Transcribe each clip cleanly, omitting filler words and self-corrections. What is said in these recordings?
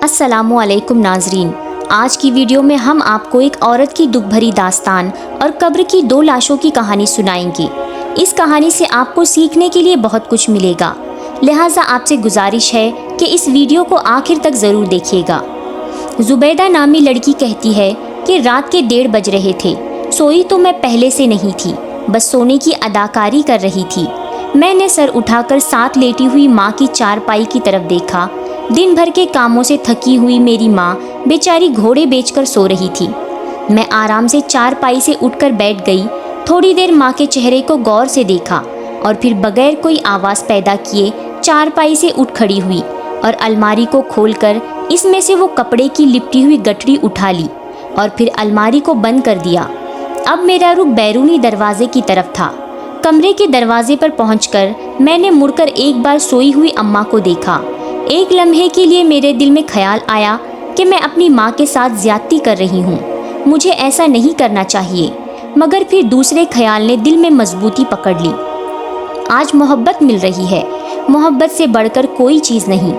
السلام علیکم ناظرین، آج کی ویڈیو میں ہم آپ کو ایک عورت کی دکھ بھری داستان اور قبر کی 2 لاشوں کی کہانی سنائیں گے۔ اس کہانی سے آپ کو سیکھنے کے لیے بہت کچھ ملے گا، لہٰذا آپ سے گزارش ہے کہ اس ویڈیو کو آخر تک ضرور دیکھیے گا۔ زبیدہ نامی لڑکی کہتی ہے کہ رات کے 1:30 بج رہے تھے، سوئی تو میں پہلے سے نہیں تھی، بس سونے کی اداکاری کر رہی تھی۔ میں نے سر اٹھا کر ساتھ لیٹی ہوئی ماں کی چارپائی کی طرف دیکھا۔ دن بھر کے کاموں سے تھکی ہوئی میری ماں بیچاری گھوڑے بیچ کر سو رہی تھی۔ میں آرام سے چارپائی سے اٹھ کر بیٹھ گئی، تھوڑی دیر ماں کے چہرے کو غور سے دیکھا اور پھر بغیر کوئی آواز پیدا کیے چارپائی سے اٹھ کھڑی ہوئی اور الماری کو کھول کر اس میں سے وہ کپڑے کی لپٹی ہوئی گٹھڑی اٹھا لی اور پھر الماری کو بند کر دیا۔ اب میرا رخ بیرونی دروازے کی طرف تھا۔ کمرے کے دروازے پر پہنچ کر میں نے مڑ کر ایک بار سوئی ہوئی اماں کو دیکھا۔ ایک لمحے کے لیے میرے دل میں خیال آیا کہ میں اپنی ماں کے ساتھ زیادتی کر رہی ہوں، مجھے ایسا نہیں کرنا چاہیے، مگر پھر دوسرے خیال نے دل میں مضبوطی پکڑ لی۔ آج محبت مل رہی ہے، محبت سے بڑھ کر کوئی چیز نہیں۔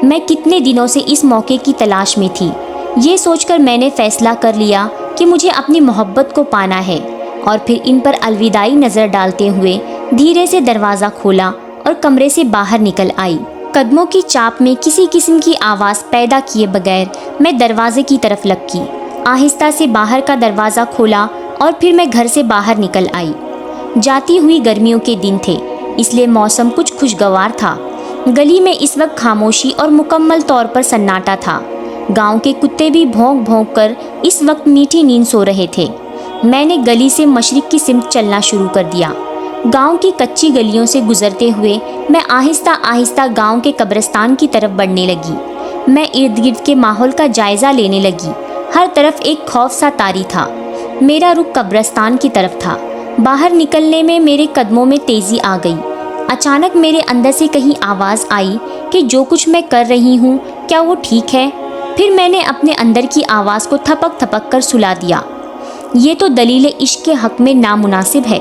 میں کتنے دنوں سے اس موقع کی تلاش میں تھی۔ یہ سوچ کر میں نے فیصلہ کر لیا کہ مجھے اپنی محبت کو پانا ہے، اور پھر ان پر الوداعی نظر ڈالتے ہوئے دھیرے سے دروازہ کھولا اور کمرے سے باہر نکل آئی۔ قدموں کی چاپ میں کسی قسم کی آواز پیدا کیے بغیر میں دروازے کی طرف لپکی، آہستہ سے باہر کا دروازہ کھولا اور پھر میں گھر سے باہر نکل آئی۔ جاتی ہوئی گرمیوں کے دن تھے، اس لیے موسم کچھ خوشگوار تھا۔ گلی میں اس وقت خاموشی اور مکمل طور پر سناٹا تھا۔ گاؤں کے کتے بھی بھونک بھونک کر اس وقت میٹھی نیند سو رہے تھے۔ میں نے گلی سے مشرق کی سمت چلنا شروع کر دیا۔ گاؤں کی کچی گلیوں سے گزرتے ہوئے میں آہستہ آہستہ گاؤں کے قبرستان کی طرف بڑھنے لگی۔ میں ارد گرد کے ماحول کا جائزہ لینے لگی۔ ہر طرف ایک خوف سا طاری تھا۔ میرا رخ قبرستان کی طرف تھا۔ باہر نکلنے میں میرے قدموں میں تیزی آ گئی۔ اچانک میرے اندر سے کہیں آواز آئی کہ جو کچھ میں کر رہی ہوں کیا وہ ٹھیک ہے؟ پھر میں نے اپنے اندر کی آواز کو تھپک تھپک کر سلا دیا۔ یہ تو دلیل عشق کے حق میں نامناسب ہے۔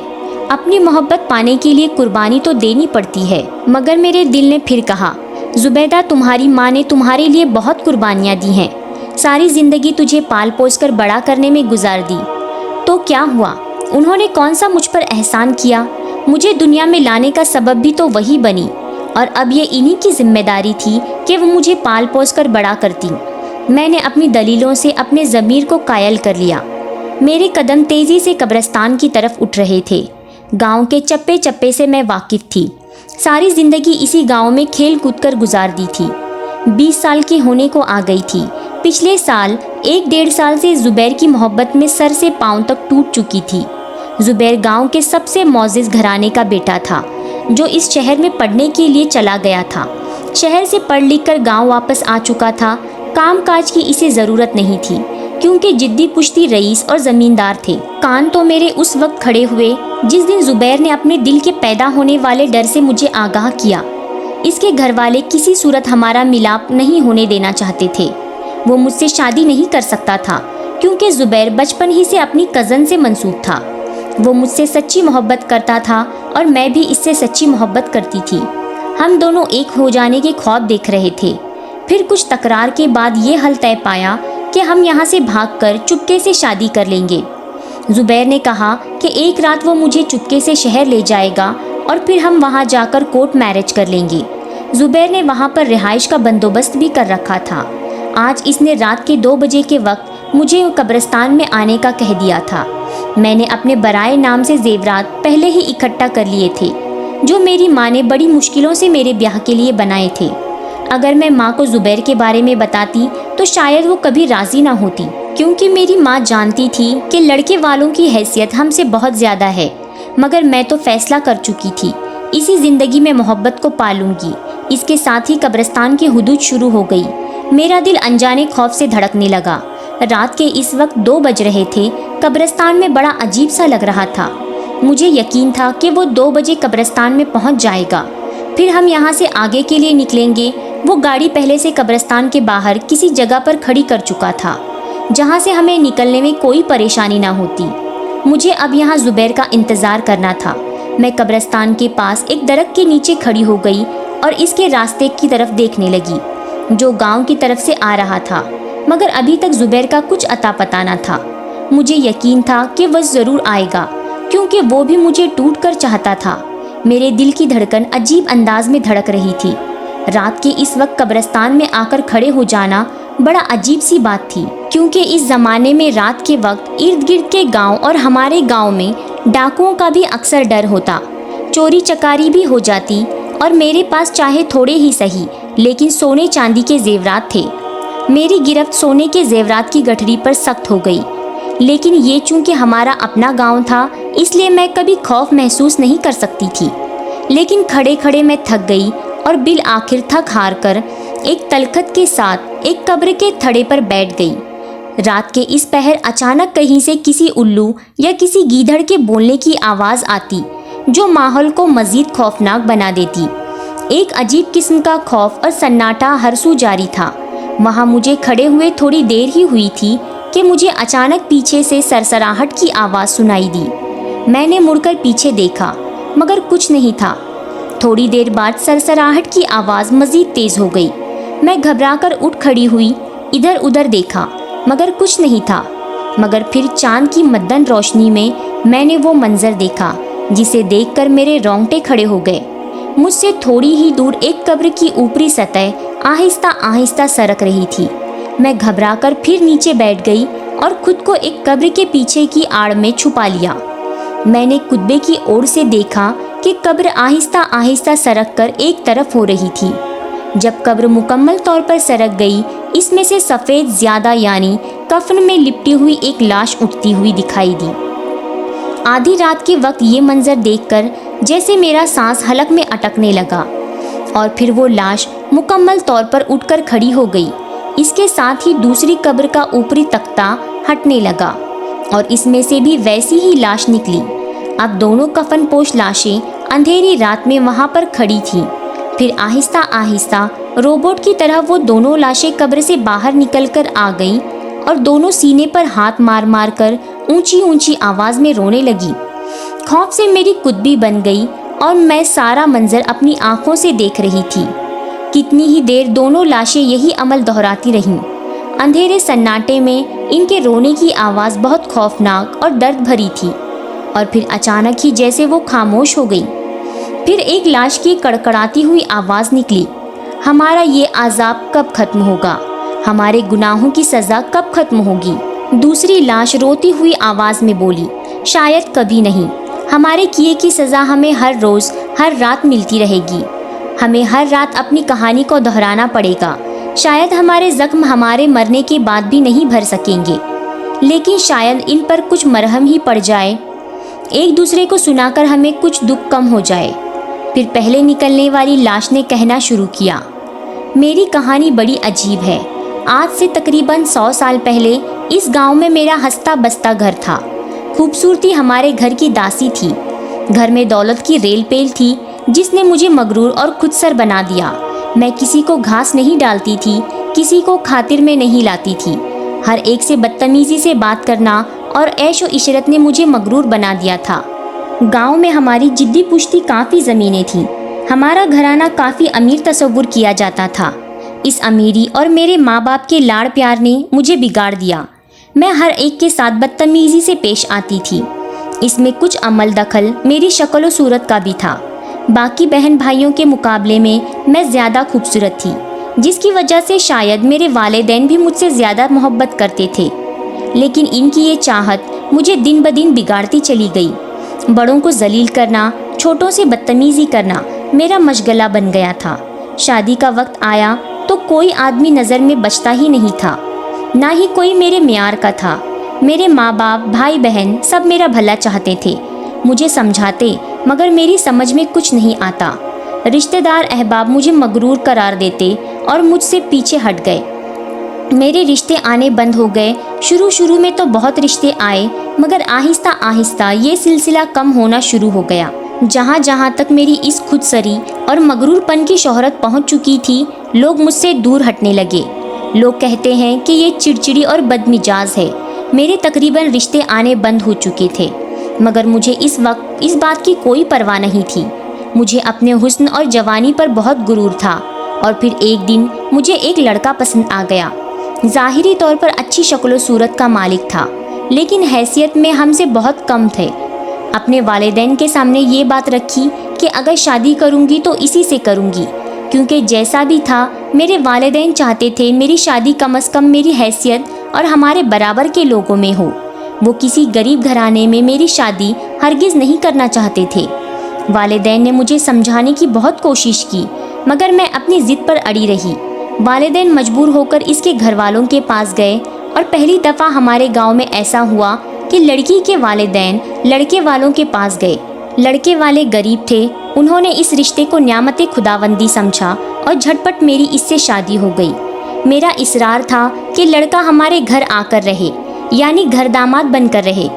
اپنی محبت پانے کے لیے قربانی تو دینی پڑتی ہے۔ مگر میرے دل نے پھر کہا، زبیدہ تمہاری ماں نے تمہارے لیے بہت قربانیاں دی ہیں، ساری زندگی تجھے پال پوس کر بڑا کرنے میں گزار دی، تو کیا ہوا؟ انہوں نے کون سا مجھ پر احسان کیا؟ مجھے دنیا میں لانے کا سبب بھی تو وہی بنی، اور اب یہ انہی کی ذمہ داری تھی کہ وہ مجھے پال پوس کر بڑا کرتی۔ میں نے اپنی دلیلوں سے اپنے ضمیر کو قائل کر لیا۔ میرے قدم تیزی سے قبرستان کی طرف اٹھ رہے تھے۔ گاؤں کے چپے چپے سے میں واقف تھی۔ ساری زندگی اسی گاؤں میں کھیل کود کر گزار دی تھی۔ 20 سال کی ہونے کو آ گئی تھی۔ پچھلے سال 1-1.5 سال سے زبیر کی محبت میں سر سے پاؤں تک ٹوٹ چکی تھی۔ زبیر گاؤں کے سب سے معزز گھرانے کا بیٹا تھا، جو اس شہر میں پڑھنے کے لیے چلا گیا تھا۔ شہر سے پڑھ لکھ کر گاؤں واپس آ چکا تھا۔ کام کاج کی اسے ضرورت نہیں تھی، کیونکہ جدی پشتی رئیس اور زمیندار تھے۔ کان تو میرے اس وقت کھڑے ہوئے جس دن زبیر نے اپنے دل کے پیدا ہونے والے ڈر سے مجھے آگاہ کیا۔ اس کے گھر والے کسی صورت ہمارا ملاپ نہیں ہونے دینا چاہتے تھے۔ وہ مجھ سے شادی نہیں کر سکتا تھا، کیونکہ زبیر بچپن ہی سے اپنی کزن سے منسوب تھا۔ وہ مجھ سے سچی محبت کرتا تھا اور میں بھی اس سے سچی محبت کرتی تھی۔ ہم دونوں ایک ہو جانے کے خواب دیکھ رہے تھے۔ پھر کچھ تکرار کے بعد یہ حل طے پایا کہ ہم یہاں سے بھاگ کر چپکے سے شادی کر لیں گے۔ زبیر نے کہا کہ ایک رات وہ مجھے چپکے سے شہر لے جائے گا اور پھر ہم وہاں جا کر کورٹ میرج کر لیں گے۔ زبیر نے وہاں پر رہائش کا بندوبست بھی کر رکھا تھا۔ آج اس نے رات کے 2 بجے کے وقت مجھے قبرستان میں آنے کا کہہ دیا تھا۔ میں نے اپنے برائے نام سے زیورات پہلے ہی اکٹھا کر لیے تھے، جو میری ماں نے بڑی مشکلوں سے میرے بیاہ کے لیے بنائے تھے۔ اگر میں ماں کو زبیر کے بارے میں بتاتی تو شاید وہ کبھی راضی نہ ہوتی، کیونکہ میری ماں جانتی تھی کہ لڑکے والوں کی حیثیت ہم سے بہت زیادہ ہے۔ مگر میں تو فیصلہ کر چکی تھی، اسی زندگی میں محبت کو پالوں گی۔ اس کے ساتھ ہی قبرستان کی حدود شروع ہو گئی۔ میرا دل انجانے خوف سے دھڑکنے لگا۔ رات کے اس وقت 2 بج رہے تھے۔ قبرستان میں بڑا عجیب سا لگ رہا تھا۔ مجھے یقین تھا کہ وہ 2 بجے قبرستان میں پہنچ جائے گا، پھر ہم یہاں سے آگے کے لیے نکلیں گے۔ وہ گاڑی پہلے سے قبرستان کے باہر کسی جگہ پر کھڑی کر چکا تھا، جہاں سے ہمیں نکلنے میں کوئی پریشانی نہ ہوتی۔ مجھے اب یہاں زبیر کا انتظار کرنا تھا۔ میں قبرستان کے پاس ایک درخت کے نیچے کھڑی ہو گئی اور اس کے راستے کی طرف دیکھنے لگی۔ جو گاؤں کی طرف سے آ رہا تھا، مگر ابھی تک زبیر کا کچھ اتا پتا نہ تھا۔ مجھے یقین تھا کہ وہ ضرور آئے گا، کیونکہ وہ بھی مجھے ٹوٹ کر چاہتا تھا۔ میرے دل کی دھڑکن عجیب انداز میں دھڑک رہی تھی۔ رات کے اس وقت قبرستان میں آ کر کھڑے ہو جانا بڑا عجیب سی بات تھی، کیونکہ اس زمانے میں رات کے وقت ارد گرد کے گاؤں اور ہمارے گاؤں میں ڈاکوؤں کا بھی اکثر ڈر ہوتا، چوری چکاری بھی ہو جاتی، اور میرے پاس چاہے تھوڑے ہی سہی لیکن سونے چاندی کے زیورات تھے۔ میری گرفت سونے کے زیورات کی گٹھڑی پر سخت ہو گئی، لیکن یہ چونکہ ہمارا اپنا گاؤں تھا اس لیے میں کبھی خوف محسوس نہیں کر سکتی تھی۔ لیکن کھڑے کھڑے میں تھک گئی اور بالآخر تھک ہار کر ایک تلخت کے ساتھ ایک قبر کے تھڑے پر بیٹھ گئی۔ رات کے اس پہر اچانک کہیں سے کسی الو یا کسی گیدڑ کے بولنے کی آواز آتی جو ماحول کو مزید خوفناک بنا دیتی۔ ایک عجیب قسم کا خوف اور سناٹا ہر سو جاری تھا۔ وہاں مجھے کھڑے ہوئے تھوڑی دیر ہی ہوئی تھی کہ مجھے اچانک پیچھے سے سرسراہٹ کی آواز سنائی دی۔ میں نے مڑ کر پیچھے دیکھا مگر کچھ نہیں تھا۔ تھوڑی دیر بعد سرسراہٹ کی آواز مزید تیز ہو گئی۔ میں گھبرا کر اٹھ کھڑی ہوئی، ادھر ادھر دیکھا مگر کچھ نہیں تھا۔ مگر پھر چاند کی مدن روشنی میں نے وہ منظر دیکھا جسے دیکھ کر میرے رونگٹے کھڑے ہو گئے۔ مجھ سے تھوڑی ہی دور ایک قبر کی اوپری سطح آہستہ آہستہ سرک رہی تھی۔ میں گھبرا کر پھر نیچے بیٹھ گئی اور خود کو ایک قبر کے پیچھے کی آڑ میں چھپا لیا۔ میں نے کتبے کی اوڑ سے دیکھا کہ قبر آہستہ آہستہ سرک کر ایک طرف ہو رہی تھی۔ جب قبر مکمل طور پر سرک گئی، اس میں سے سفید زیادہ یعنی کفن میں لپٹی ہوئی ایک لاش اٹھتی ہوئی دکھائی دی۔ آدھی رات کے وقت یہ منظر دیکھ کر جیسے میرا سانس حلق میں اٹکنے لگا، اور پھر وہ لاش مکمل طور پر اٹھ کر کھڑی ہو گئی۔ اس کے ساتھ ہی دوسری قبر کا اوپری تختہ ہٹنے لگا اور اس میں سے بھی ویسی ہی لاش نکلی۔ اب دونوں کفن پوش لاشیں اندھیری رات میں وہاں پر کھڑی تھیں۔ پھر آہستہ آہستہ روبوٹ کی طرح وہ دونوں لاشیں قبر سے باہر نکل کر آ گئیں اور دونوں سینے پر ہاتھ مار مار کر اونچی اونچی آواز میں رونے لگی۔ خوف سے میری کتبی بن گئی اور میں سارا منظر اپنی آنکھوں سے دیکھ رہی تھی۔ کتنی ہی دیر دونوں لاشیں یہی عمل دہراتی رہیں۔ اندھیرے سناٹے میں ان کے رونے کی آواز بہت خوفناک اور درد بھری تھی، اور پھر اچانک ہی جیسے وہ خاموش ہو گئی۔ پھر ایک لاش کی کڑکڑاتی ہوئی آواز نکلی، ہمارا یہ عذاب کب ختم ہوگا؟ ہمارے گناہوں کی سزا کب ختم ہوگی؟ دوسری لاش روتی ہوئی آواز میں بولی، شاید کبھی نہیں، ہمارے کیے کی سزا ہمیں ہر روز ہر رات ملتی رہے گی۔ ہمیں ہر رات اپنی کہانی کو دہرانا پڑے گا۔ شاید ہمارے زخم ہمارے مرنے کے بعد بھی نہیں بھر سکیں گے، لیکن شاید ان پر کچھ مرہم ہی پڑ جائے، ایک دوسرے کو سنا کر ہمیں کچھ دکھ کم ہو جائے۔ پھر پہلے نکلنے والی لاش نے کہنا شروع کیا، میری کہانی بڑی عجیب ہے۔ آج سے تقریباً 100 سال پہلے اس گاؤں میں میرا ہستا بستا گھر تھا۔ خوبصورتی ہمارے گھر کی داسی تھی۔ گھر میں دولت کی ریل پیل تھی جس نے مجھے مغرور اور خود سر بنا دیا۔ میں کسی کو گھاس نہیں ڈالتی تھی، کسی کو خاطر میں نہیں لاتی تھی۔ ہر ایک سے بدتمیزی سے بات کرنا اور عیش و عشرت نے مجھے مغرور بنا دیا تھا۔ گاؤں میں ہماری جدی پشتی کافی زمینیں تھیں۔ ہمارا گھرانہ کافی امیر تصور کیا جاتا تھا۔ اس امیری اور میرے ماں باپ کے لاڑ پیار نے مجھے بگاڑ دیا۔ میں ہر ایک کے ساتھ بدتمیزی سے پیش آتی تھی۔ اس میں کچھ عمل دخل میری شکل و صورت کا بھی تھا۔ باقی بہن بھائیوں کے مقابلے میں زیادہ خوبصورت تھی، جس کی وجہ سے شاید میرے والدین بھی مجھ سے زیادہ محبت کرتے تھے، لیکن ان کی یہ چاہت مجھے دن بدن بگاڑتی چلی گئی۔ بڑوں کو ذلیل کرنا، چھوٹوں سے بدتمیزی کرنا میرا مشغلہ بن گیا تھا۔ شادی کا وقت آیا تو کوئی آدمی نظر میں بچتا ہی نہیں تھا، نہ ہی کوئی میرے معیار کا تھا۔ میرے ماں باپ، بھائی بہن سب میرا بھلا چاہتے تھے، مجھے سمجھاتے، مگر میری سمجھ میں کچھ نہیں آتا۔ رشتہ دار احباب مجھے مغرور قرار دیتے اور مجھ سے پیچھے ہٹ گئے۔ میرے رشتے آنے بند ہو گئے۔ شروع میں تو بہت رشتے آئے، مگر آہستہ آہستہ یہ سلسلہ کم ہونا شروع ہو گیا۔ جہاں تک میری اس خود سری اور مغرور پن کی شہرت پہنچ چکی تھی، لوگ مجھ سے دور ہٹنے لگے۔ لوگ کہتے ہیں کہ یہ چڑچڑی اور بدمزاج ہے۔ میرے تقریباً رشتے آنے بند ہو چکے تھے، مگر مجھے اس وقت اس بات کی کوئی پرواہ نہیں تھی۔ مجھے اپنے حسن اور جوانی پر بہت غرور تھا۔ اور پھر ایک دن مجھے ایک لڑکا پسند آ گیا۔ ظاہری طور پر اچھی شکل و صورت کا مالک تھا، لیکن حیثیت میں ہم سے بہت کم تھے۔ اپنے والدین کے سامنے یہ بات رکھی کہ اگر شادی کروں گی تو اسی سے کروں گی، کیونکہ جیسا بھی تھا میرے والدین چاہتے تھے میری شادی کم از کم میری حیثیت اور ہمارے برابر کے لوگوں میں ہو۔ وہ کسی غریب گھرانے میں میری شادی ہرگز نہیں کرنا چاہتے تھے۔ والدین نے مجھے سمجھانے کی بہت کوشش کی، مگر میں اپنی ضد پر اڑی رہی۔ والدین مجبور ہو کر اس کے گھر والوں کے پاس گئے، اور پہلی دفعہ ہمارے گاؤں میں ایسا ہوا کہ لڑکی کے والدین لڑکے والوں کے پاس گئے۔ لڑکے والے غریب تھے، انہوں نے اس رشتے کو نعمت خداوندی سمجھا اور جھٹ پٹ میری اس سے شادی ہو گئی۔ میرا اصرار تھا کہ لڑکا ہمارے گھر آ کر رہے، یعنی گھر داماد بن کر رہے۔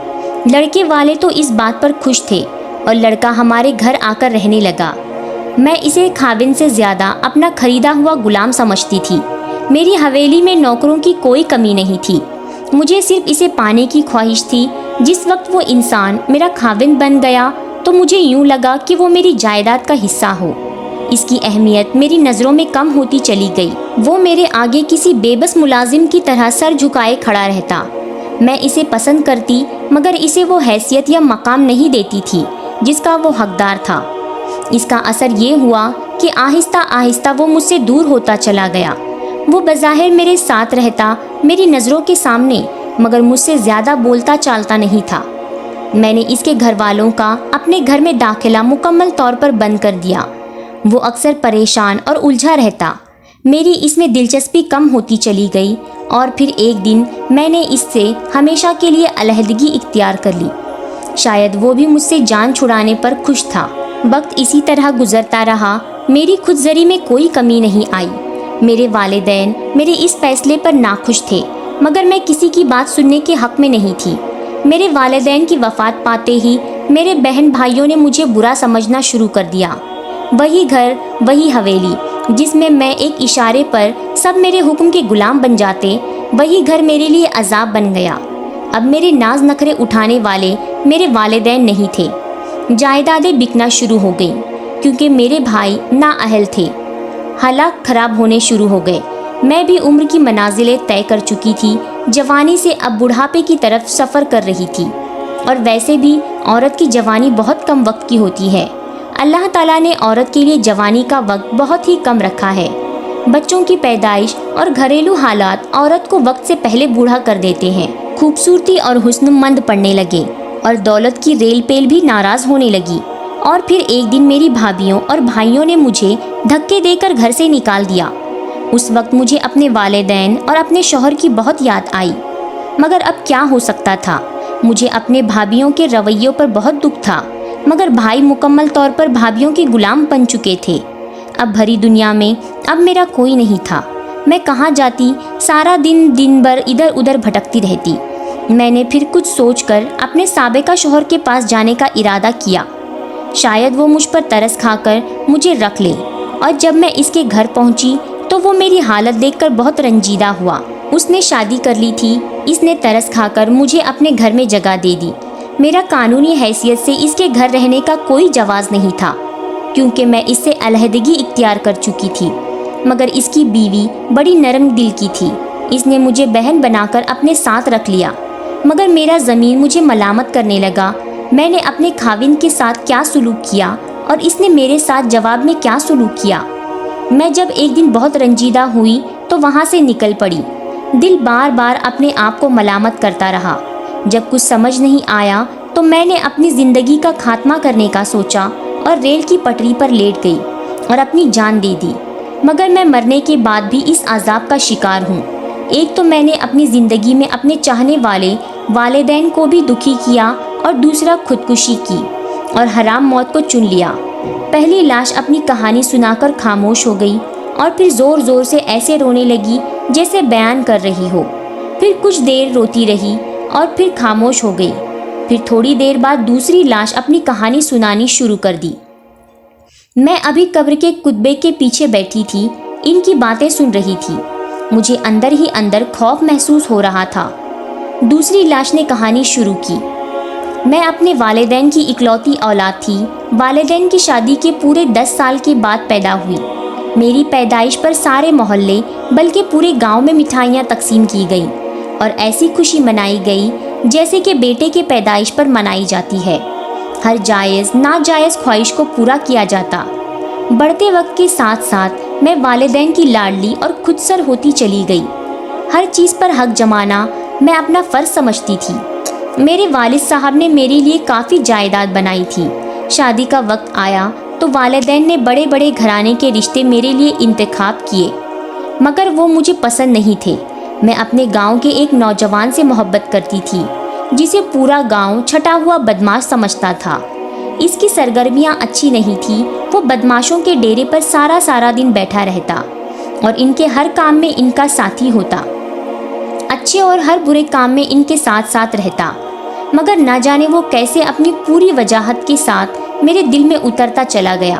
لڑکے والے تو اس بات پر خوش تھے اور لڑکا ہمارے گھر آ کر رہنے لگا۔ میں اسے خاوند سے زیادہ اپنا خریدا ہوا غلام سمجھتی تھی۔ میری حویلی میں نوکروں کی کوئی کمی نہیں تھی، مجھے صرف اسے پانے کی خواہش تھی۔ جس وقت وہ انسان میرا خاوند بن گیا تو مجھے یوں لگا کہ وہ میری جائیداد کا حصہ ہو۔ اس کی اہمیت میری نظروں میں کم ہوتی چلی گئی۔ وہ میرے آگے کسی بے بس ملازم کی طرح سر جھکائے کھڑا رہتا۔ میں اسے پسند کرتی، مگر اسے وہ حیثیت یا مقام نہیں دیتی تھی جس کا وہ حقدار تھا۔ اس کا اثر یہ ہوا کہ آہستہ آہستہ وہ مجھ سے دور ہوتا چلا گیا۔ وہ بظاہر میرے ساتھ رہتا، میری نظروں کے سامنے، مگر مجھ سے زیادہ بولتا چالتا نہیں تھا۔ میں نے اس کے گھر والوں کا اپنے گھر میں داخلہ مکمل طور پر بند کر دیا۔ وہ اکثر پریشان اور الجھا رہتا۔ میری اس میں دلچسپی کم ہوتی چلی گئی، اور پھر ایک دن میں نے اس سے ہمیشہ کے لیے علیحدگی اختیار کر لی۔ شاید وہ بھی مجھ سے جان چھڑانے پر خوش تھا۔ وقت اسی طرح گزرتا رہا، میری خودزری میں کوئی کمی نہیں آئی۔ میرے والدین میرے اس فیصلے پر ناخوش تھے، مگر میں کسی کی بات سننے کے حق میں نہیں تھی۔ میرے والدین کی وفات پاتے ہی میرے بہن بھائیوں نے مجھے برا سمجھنا شروع کر دیا۔ وہی گھر، وہی حویلی جس میں میں ایک اشارے پر سب میرے حکم کے غلام بن جاتے، وہی گھر میرے لیے عذاب بن گیا۔ اب میرے ناز نخرے اٹھانے والے میرے والدین نہیں تھے۔ جائیدادیں بکنا شروع ہو گئیں، کیونکہ میرے بھائی نااہل تھے۔ حالات خراب ہونے شروع ہو گئے۔ میں بھی عمر کی منازلیں طے کر چکی تھی، جوانی سے اب بڑھاپے کی طرف سفر کر رہی تھی، اور ویسے بھی عورت کی جوانی بہت کم وقت کی ہوتی ہے۔ اللہ تعالیٰ نے عورت کے لیے جوانی کا وقت بہت ہی کم رکھا ہے۔ بچوں کی پیدائش اور گھریلو حالات عورت کو وقت سے پہلے بوڑھا کر دیتے ہیں۔ خوبصورتی اور حسن مند پڑنے لگے، اور دولت کی ریل پیل بھی ناراض ہونے لگی۔ اور پھر ایک دن میری بھابھیوں اور بھائیوں نے مجھے دھکے دے کر گھر سے نکال دیا۔ اس وقت مجھے اپنے والدین اور اپنے شوہر کی بہت یاد آئی، مگر اب کیا ہو سکتا تھا؟ مجھے اپنے بھابھیوں کے رویوں پر بہت دکھ تھا، مگر بھائی مکمل طور پر بھابھیوں کے غلام بن چکے تھے۔ اب بھری دنیا میں اب میرا کوئی نہیں تھا۔ میں کہاں جاتی، سارا دن بھر ادھر ادھر بھٹکتی رہتی۔ میں نے پھر کچھ سوچ کر اپنے سابقہ شوہر کے پاس جانے کا ارادہ کیا۔ شاید وہ مجھ پر ترس کھا کر مجھے رکھ لے۔ اور جب میں اس کے گھر پہنچی تو وہ میری حالت دیکھ کر بہت رنجیدہ ہوا۔ اس نے شادی کر لی تھی، اس نے ترس کھا کر مجھے اپنے گھر میں جگہ دے دی۔ میرا قانونی حیثیت سے اس کے گھر رہنے کا کوئی جواز نہیں تھا، کیونکہ میں اس سے علیحدگی اختیار کر چکی تھی، مگر اس کی بیوی بڑی نرم دل کی تھی۔ اس نے مجھے بہن بنا کر اپنے ساتھ رکھ لیا، مگر میرا ضمیر مجھے ملامت کرنے لگا۔ میں نے اپنے خاوند کے ساتھ کیا سلوک کیا اور اس نے میرے ساتھ جواب میں کیا سلوک کیا؟ میں جب ایک دن بہت رنجیدہ ہوئی تو وہاں سے نکل پڑی۔ دل بار بار اپنے آپ کو ملامت کرتا رہا۔ جب کچھ سمجھ نہیں آیا تو میں نے اپنی زندگی کا خاتمہ کرنے کا سوچا اور ریل کی پٹری پر لیٹ گئی اور اپنی جان دے دی، مگر میں مرنے کے بعد بھی اس عذاب کا شکار ہوں۔ ایک تو میں نے اپنی زندگی میں اپنے چاہنے والے والدین کو بھی دکھی کیا، اور دوسرا خودکشی کی اور حرام موت کو چن لیا۔ پہلی لاش اپنی کہانی سنا کر خاموش ہو گئی، اور پھر زور زور سے ایسے رونے لگی جیسے بیان کر رہی ہو۔ پھر کچھ دیر روتی رہی اور پھر خاموش ہو گئی۔ پھر تھوڑی دیر بعد دوسری لاش اپنی کہانی سنانی شروع کر دی۔ میں ابھی قبر کے کتبے کے پیچھے بیٹھی تھی، ان کی باتیں سن رہی تھی۔ مجھے اندر ہی اندر خوف محسوس ہو رہا تھا۔ دوسری لاش نے کہانی شروع کی۔ میں اپنے والدین کی اکلوتی اولاد تھی۔ والدین کی شادی کے پورے 10 سال کے بعد پیدا ہوئی۔ میری پیدائش پر سارے محلے بلکہ پورے گاؤں میں مٹھائیاں تقسیم کی گئیں اور ایسی خوشی منائی گئی جیسے کہ بیٹے کے پیدائش پر منائی جاتی ہے۔ ہر جائز ناجائز خواہش کو پورا کیا جاتا۔ بڑھتے وقت کے ساتھ ساتھ میں والدین کی لاڈلی اور خود سر ہوتی چلی گئی۔ ہر چیز پر حق جمانا میں اپنا فرض سمجھتی تھی۔ میرے والد صاحب نے میرے لیے کافی جائیداد بنائی تھی۔ شادی کا وقت آیا تو والدین نے بڑے بڑے گھرانے کے رشتے میرے لیے انتخاب کیے، مگر وہ مجھے پسند نہیں تھے۔ میں اپنے گاؤں کے ایک نوجوان سے محبت کرتی تھی جسے پورا گاؤں چھٹا ہوا بدماش سمجھتا تھا۔ اس کی سرگرمیاں اچھی نہیں تھی، وہ بدماشوں کے ڈیرے پر سارا دن بیٹھا رہتا اور ان کے ہر کام میں ان کا ساتھی ہوتا، اچھے اور ہر برے کام میں ان کے ساتھ رہتا، مگر نہ جانے وہ کیسے اپنی پوری وجاہت کے ساتھ میرے دل میں اترتا چلا گیا۔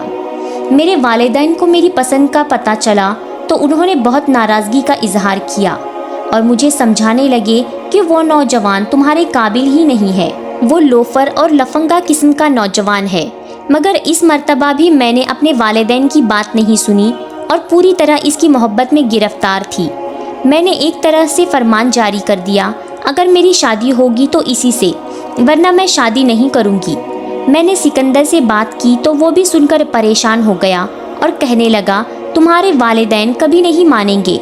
میرے والدین کو میری پسند کا پتہ چلا تو انہوں نے بہت ناراضگی کا اظہار کیا اور مجھے سمجھانے لگے کہ وہ نوجوان تمہارے قابل ہی نہیں ہے، وہ لوفر اور لفنگا قسم کا نوجوان ہے۔ مگر اس مرتبہ بھی میں نے اپنے والدین کی بات نہیں سنی اور پوری طرح اس کی محبت میں گرفتار تھی۔ میں نے ایک طرح سے فرمان جاری کر دیا، اگر میری شادی ہوگی تو اسی سے، ورنہ میں شادی نہیں کروں گی۔ میں نے سکندر سے بات کی تو وہ بھی سن کر پریشان ہو گیا اور کہنے لگا، تمہارے والدین کبھی نہیں مانیں گے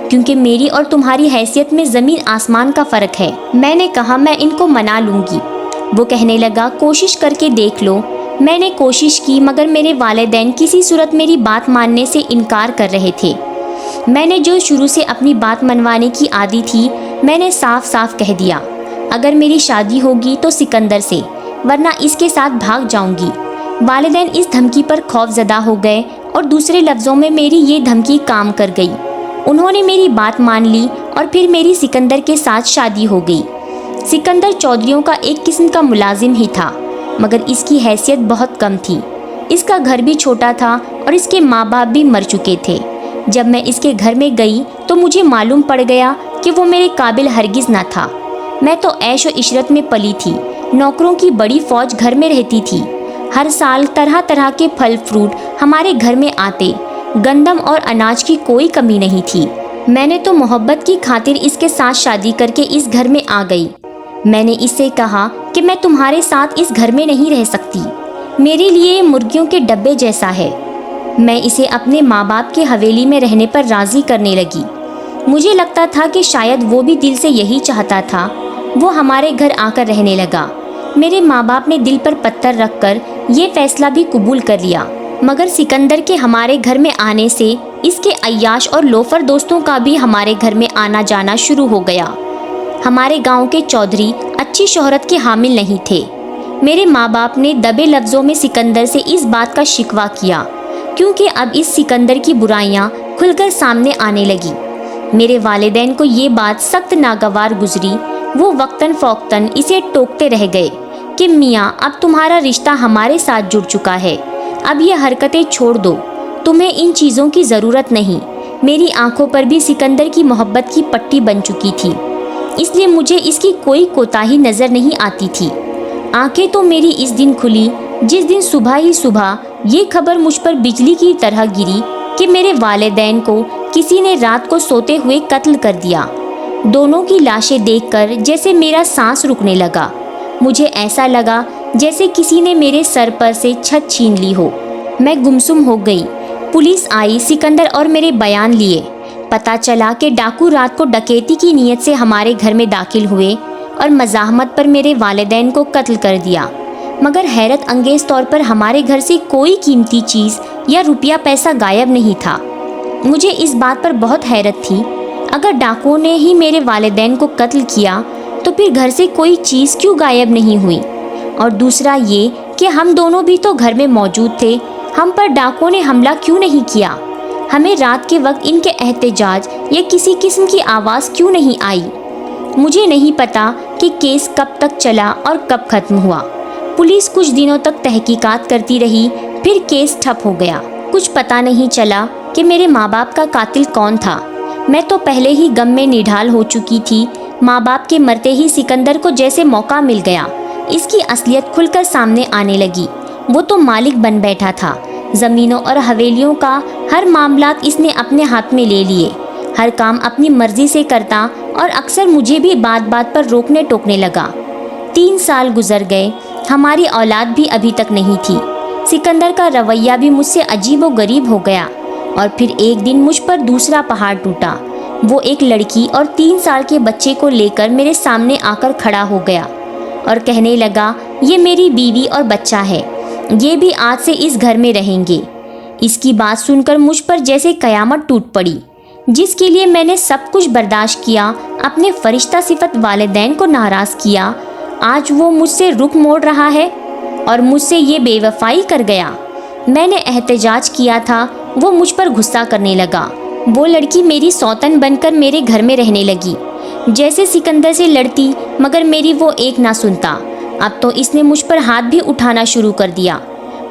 کیونکہ میری اور تمہاری حیثیت میں زمین آسمان کا فرق ہے۔ میں نے کہا میں ان کو منا لوں گی۔ وہ کہنے لگا، کوشش کر کے دیکھ لو۔ میں نے کوشش کی مگر میرے والدین کسی صورت میری بات ماننے سے انکار کر رہے تھے۔ میں نے جو شروع سے اپنی بات منوانے کی عادی تھی، میں نے صاف کہہ دیا، اگر میری شادی ہوگی تو سکندر سے، ورنہ اس کے ساتھ بھاگ جاؤں گی۔ والدین اس دھمکی پر خوف زدہ ہو گئے اور دوسرے لفظوں میں میری یہ دھمکی کام کر گئی۔ انہوں نے میری بات مان لی اور پھر میری سکندر کے ساتھ شادی ہو گئی۔ سکندر چودھریوں کا ایک قسم کا ملازم ہی تھا، مگر اس کی حیثیت بہت کم تھی۔ اس کا گھر بھی چھوٹا تھا اور اس کے ماں باپ بھی مر چکے تھے۔ جب میں اس کے گھر میں گئی تو مجھے معلوم پڑ گیا کہ وہ میرے قابل ہرگز نہ تھا۔ میں تو عیش و عشرت میں پلی تھی، نوکروں کی بڑی فوج گھر میں رہتی تھی۔ ہر سال طرح کے پھل فروٹ ہمارے گھر میں آتے، گندم اور اناج کی کوئی کمی نہیں تھی۔ میں نے تو محبت کی خاطر اس کے ساتھ شادی کر کے اس گھر میں آ گئی۔ میں نے اس سے کہا کہ میں تمہارے ساتھ اس گھر میں نہیں رہ سکتی، میرے لیے مرغیوں کے ڈبے جیسا ہے۔ میں اسے اپنے ماں باپ کے حویلی میں رہنے پر راضی کرنے لگی۔ مجھے لگتا تھا کہ شاید وہ بھی دل سے یہی چاہتا تھا۔ وہ ہمارے گھر آ کر رہنے لگا۔ میرے ماں باپ نے دل پر پتھر رکھ کر یہ فیصلہ بھی قبول کر لیا، مگر سکندر کے ہمارے گھر میں آنے سے اس کے عیاش اور لوفر دوستوں کا بھی ہمارے گھر میں آنا جانا شروع ہو گیا۔ ہمارے گاؤں کے چودھری اچھی شہرت کے حامل نہیں تھے۔ میرے ماں باپ نے دبے لفظوں میں سکندر سے اس بات کا شکوہ کیا، کیونکہ اب اس سکندر کی برائیاں کھل کر سامنے آنے لگی۔ میرے والدین کو یہ بات سخت ناگوار گزری۔ وہ وقتاً فوقتاً اسے ٹوکتے رہ گئے کہ میاں اب تمہارا رشتہ ہمارے ساتھ جڑ چکا ہے، اب یہ حرکتیں چھوڑ دو، تمہیں ان چیزوں کی ضرورت نہیں۔ میری آنکھوں پر بھی سکندر کی محبت کی پٹی بن چکی تھی، اس لیے مجھے اس کی کوئی کوتاہی نظر نہیں آتی تھی۔ آنکھیں تو میری اس دن کھلی جس دن صبح ہی صبح یہ خبر مجھ پر بجلی کی طرح گری کہ میرے والدین کو کسی نے رات کو سوتے ہوئے قتل کر دیا۔ دونوں کی لاشیں دیکھ کر جیسے میرا سانس رکنے لگا۔ مجھے ایسا لگا جیسے کسی نے میرے سر پر سے چھت چھین لی ہو۔ میں گمسم ہو گئی۔ پولیس آئی، سکندر اور میرے بیان لیے۔ پتہ چلا کہ ڈاکو رات کو ڈکیتی کی نیت سے ہمارے گھر میں داخل ہوئے اور مزاحمت پر میرے والدین کو قتل کر دیا، مگر حیرت انگیز طور پر ہمارے گھر سے کوئی قیمتی چیز یا روپیہ پیسہ غائب نہیں تھا۔ مجھے اس بات پر بہت حیرت تھی، اگر ڈاکوؤں نے ہی میرے والدین کو قتل کیا تو پھر گھر سے کوئی چیز کیوں غائب نہیں ہوئی؟ اور دوسرا یہ کہ ہم دونوں بھی تو گھر میں موجود تھے، ہم پر ڈاکوؤں نے حملہ کیوں نہیں کیا؟ ہمیں رات کے وقت ان کے احتجاج یا کسی قسم کی آواز کیوں نہیں آئی؟ مجھے نہیں پتا کہ کیس کب تک چلا اور کب ختم ہوا۔ پولیس کچھ دنوں تک تحقیقات کرتی رہی، پھر کیس ٹھپ ہو گیا۔ کچھ پتہ نہیں چلا کہ میرے ماں باپ کا قاتل کون تھا۔ میں تو پہلے ہی غم میں نڈھال ہو چکی تھی۔ ماں باپ کے مرتے ہی سکندر کو جیسے موقع مل گیا، اس کی اصلیت کھل کر سامنے آنے لگی۔ وہ تو مالک بن بیٹھا تھا، زمینوں اور حویلیوں کا ہر معاملات اس نے اپنے ہاتھ میں لے لیے، ہر کام اپنی مرضی سے کرتا اور اکثر مجھے بھی بات بات پر روکنے ٹوکنے لگا۔ 3 سال گزر گئے، ہماری اولاد بھی ابھی تک نہیں تھی۔ سکندر کا رویہ بھی مجھ سے عجیب و غریب ہو گیا، اور پھر ایک دن مجھ پر دوسرا پہاڑ ٹوٹا۔ وہ ایک لڑکی اور 3 سال کے بچے کو لے کر میرے سامنے آ کر کھڑا ہو گیا اور کہنے لگا، یہ میری بیوی اور بچہ ہے، یہ بھی آج سے اس گھر میں رہیں گے۔ اس کی بات سن کر مجھ پر جیسے قیامت ٹوٹ پڑی۔ جس کے لیے میں نے سب کچھ برداشت کیا، اپنے فرشتہ صفت والدین کو ناراض کیا، آج وہ مجھ سے رخ موڑ رہا ہے اور مجھ سے یہ بے وفائی کر گیا۔ میں نے احتجاج کیا تھا، وہ مجھ پر غصہ کرنے لگا۔ وہ لڑکی میری سوتن بن کر میرے گھر میں رہنے لگی، جیسے سکندر سے لڑتی، مگر میری وہ ایک نہ سنتا۔ اب تو اس نے مجھ پر ہاتھ بھی اٹھانا شروع کر دیا،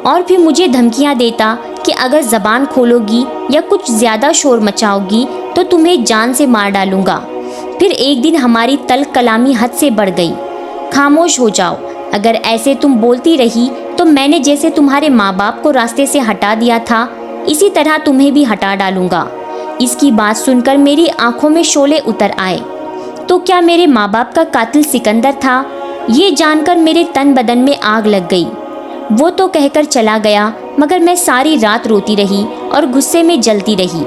اور پھر مجھے دھمکیاں دیتا کہ اگر زبان کھولو گی یا کچھ زیادہ شور مچاؤ گی تو تمہیں جان سے مار ڈالوں گا۔ پھر ایک دن ہماری تلخ کلامی حد سے بڑھ گئی۔ خاموش ہو جاؤ، اگر ایسے تم بولتی رہی تو میں نے جیسے تمہارے ماں باپ کو راستے سے ہٹا دیا تھا، اسی طرح تمہیں بھی ہٹا ڈالوں گا۔ اس کی بات سن کر میری آنکھوں میں شعلے اتر آئے۔ تو کیا میرے ماں باپ کا قاتل سکندر تھا؟ یہ جان کر میرے تن بدن میں آگ لگ گئی۔ وہ تو کہہ کر چلا گیا، مگر میں ساری رات روتی رہی اور غصے میں جلتی رہی۔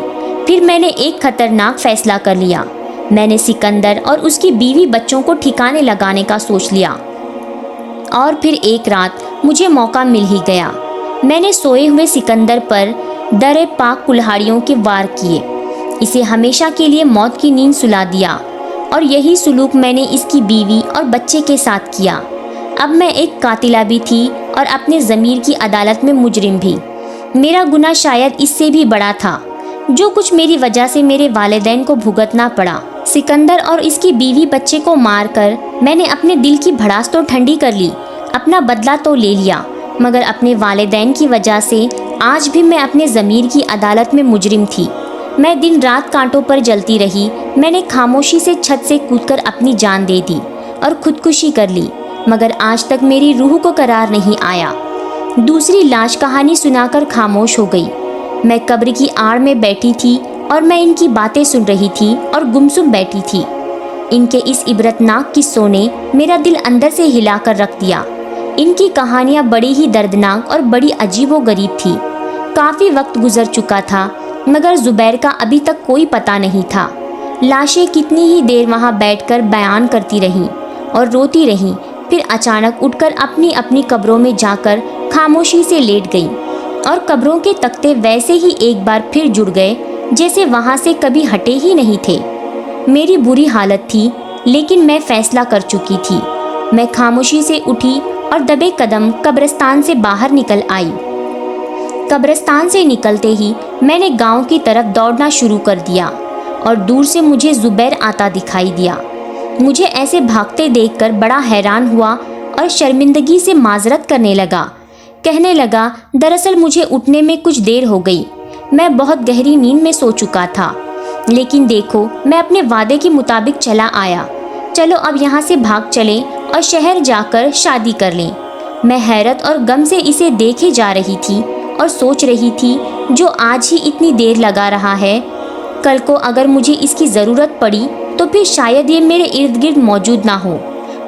پھر میں نے ایک خطرناک فیصلہ کر لیا۔ میں نے سکندر اور اس کی بیوی بچوں کو ٹھکانے لگانے کا سوچ لیا، اور پھر ایک رات مجھے موقع مل ہی گیا۔ میں نے سوئے ہوئے سکندر پر در پاک کلہاڑیوں کے وار کیے، اسے ہمیشہ کے لیے موت کی نیند سلا دیا، اور یہی سلوک میں نے اس کی بیوی اور بچے کے ساتھ کیا۔ اب میں ایک قاتلہ بھی تھی اور اپنے ضمیر کی عدالت میں مجرم بھی۔ میرا گناہ شاید اس سے بھی بڑا تھا، جو کچھ میری وجہ سے میرے والدین کو بھگتنا پڑا۔ سکندر اور اس کی بیوی بچے کو مار کر میں نے اپنے دل کی بھڑاس تو ٹھنڈی کر لی، اپنا بدلہ تو لے لیا، مگر اپنے والدین کی وجہ سے آج بھی میں اپنے ضمیر کی عدالت میں مجرم تھی۔ میں دن رات کانٹوں پر جلتی رہی۔ میں نے خاموشی سے چھت سے کود کر اپنی جان دے دی اور خودکشی کر لی، مگر آج تک میری روح کو قرار نہیں آیا۔ دوسری لاش کہانی سنا کر خاموش ہو گئی۔ میں قبر کی آڑ میں بیٹھی تھی اور میں ان کی باتیں سن رہی تھی اور گمسم بیٹھی تھی۔ ان کے اس عبرتناک قصوں نے میرا دل اندر سے ہلا کر رکھ دیا۔ ان کی کہانیاں بڑی ہی دردناک اور بڑی عجیب و غریب تھی۔ کافی وقت گزر چکا تھا، مگر زبیر کا ابھی تک کوئی پتہ نہیں تھا۔ لاشیں کتنی ہی دیر وہاں بیٹھ کر بیان کرتی رہیں اور روتی رہیں، پھر اچانک اٹھ کر اپنی اپنی قبروں میں جا کر خاموشی سے لیٹ گئیں، اور قبروں کے تختے ویسے ہی ایک بار پھر جڑ گئے جیسے وہاں سے کبھی ہٹے ہی نہیں تھے۔ میری بری حالت تھی، لیکن میں فیصلہ کر چکی تھی۔ میں خاموشی سے اٹھی اور دبے قدم قبرستان سے باہر نکل آئی۔ قبرستان سے نکلتے ہی میں نے گاؤں کی طرف دوڑنا شروع کر دیا، اور دور سے مجھے زبیر آتا دکھائی دیا۔ مجھے ایسے بھاگتے دیکھ کر بڑا حیران ہوا اور شرمندگی سے معذرت کرنے لگا۔ کہنے لگا، دراصل مجھے اٹھنے میں کچھ دیر ہو گئی، میں بہت گہری نیند میں سو چکا تھا، لیکن دیکھو میں اپنے وعدے کے مطابق چلا آیا۔ چلو اب یہاں سے بھاگ چلیں اور شہر جا کر شادی کر لیں۔ میں حیرت اور غم سے اسے دیکھے جا رہی تھی اور سوچ رہی تھی، جو آج ہی اتنی دیر لگا رہا ہے، کل کو اگر مجھے اس کی ضرورت پڑی تو پھر شاید یہ میرے ارد گرد موجود نہ ہو۔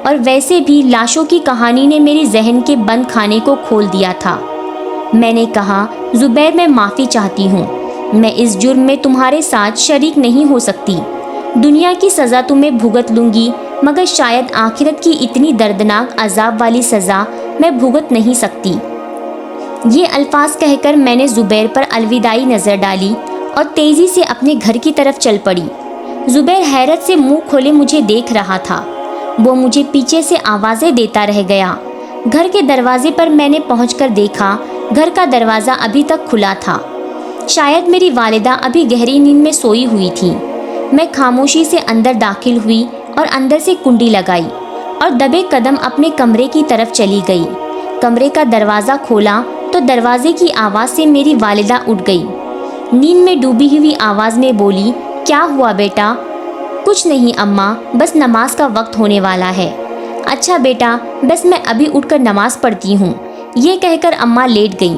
اور ویسے بھی لاشوں کی کہانی نے میرے ذہن کے بند خانے کو کھول دیا تھا۔ میں نے کہا، زبیر میں معافی چاہتی ہوں، میں اس جرم میں تمہارے ساتھ شریک نہیں ہو سکتی۔ دنیا کی سزا تمہیں بھگت لوں گی، مگر شاید آخرت کی اتنی دردناک عذاب والی سزا میں بھگت نہیں سکتی۔ یہ الفاظ کہہ کر میں نے زبیر پر الوداعی نظر ڈالی اور تیزی سے اپنے گھر کی طرف چل پڑی۔ زبیر حیرت سے منہ کھولے مجھے دیکھ رہا تھا۔ وہ مجھے پیچھے سے آوازیں دیتا رہ گیا۔ گھر کے دروازے پر میں نے پہنچ کر دیکھا، گھر کا دروازہ ابھی تک کھلا تھا۔ شاید میری والدہ ابھی گہری نیند میں سوئی ہوئی تھی۔ میں خاموشی سے اندر داخل ہوئی اور اندر سے کنڈی لگائی اور دبے قدم اپنے کمرے کی طرف چلی گئی۔ کمرے کا دروازہ کھولا تو دروازے کی آواز سے میری والدہ اٹھ گئی۔ نیند میں ڈوبی ہوئی آواز میں بولی، کیا ہوا بیٹا؟ کچھ نہیں اماں، بس نماز کا وقت ہونے والا ہے۔ اچھا بیٹا، بس میں ابھی اٹھ کر نماز پڑھتی ہوں۔ یہ کہہ کر اماں لیٹ گئیں۔